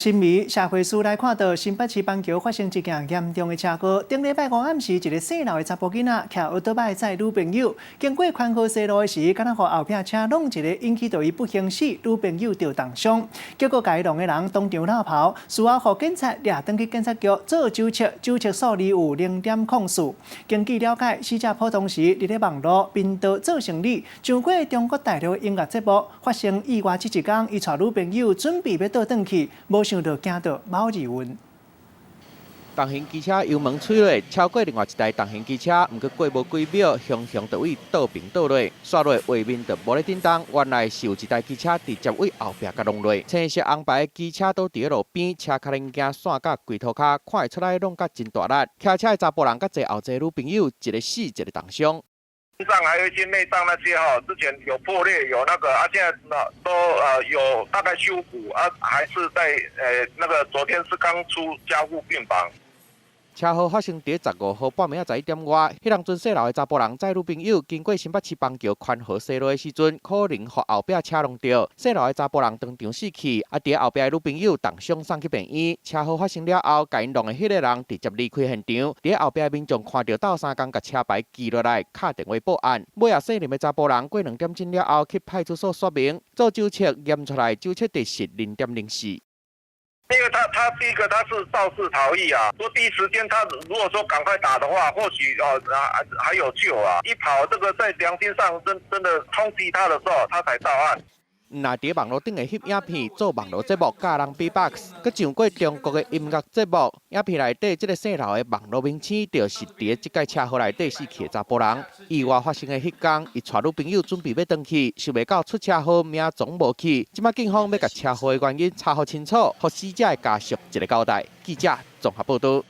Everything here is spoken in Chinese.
新闻社会事来看到新北市板桥发生一件严重的车祸。顶礼拜五暗时，一个姓刘的查甫囡仔骑奥多摆载女朋友，经过宽和西路时，敢若互后壁车弄一个，引起到伊不幸死，女朋友着重伤。结果该弄的人当场闹跑，事后互警察抓登去警察局做酒测，酒测数字有0.04。经据了解，死者普通时伫咧网络频道做生意，上过中国大陆音乐节目，发生意外这一天，伊带女朋友准备要倒转去，无想到惊到毛二晕。重型机车油门吹落，超过另外一台重型机车，毋过过无几秒，雄雄就位倒平倒落，刷落画面就无咧震动。原来是有一台机车直接位后壁甲弄落，青色红白的机车倒伫路边，车壳零件散甲龟头骹，看会出来弄甲真大力。骑车的查甫人甲坐后座女朋友，一个死一个重伤。 身上还有一些内脏那些哈，之前有破裂，有那个现在都有大概修补还是在那个昨天是刚出加护病房。 车祸发生伫15号半暝11点外，迄当阵细楼的查甫人载女朋友经过新北市板桥宽和西路的时阵，可能互后壁车弄到，细楼的查甫人当场死去，伫后壁的女朋友重伤送去病院。车祸发生了后，甲因弄的迄个人直接离开现场，伫后壁的民众看到斗三工甲车牌记落来，打电话报案。尾仔姓林的查甫人过2点钟了后去派出所说明，做酒测验出来酒测值是0.04。 因为他第一个他是肇事逃逸啊，说第一时间他如果说赶快打的话，或许还有救啊。一跑这个在良心上真的冲击他的时候，他才到案。 那伫网络顶的翕影片做网络节目，教人 B-box， 佮上过中国的音乐节目。影片内底，这个姓刘的网络明星，就是伫即届车祸内底死去的查甫人。意外发生的迄天，伊带女朋友准备要回去，想袂到出车祸，命总无去。即马警方要甲车祸的原因查获清楚，互死者的家属一个交代。记者综合报道。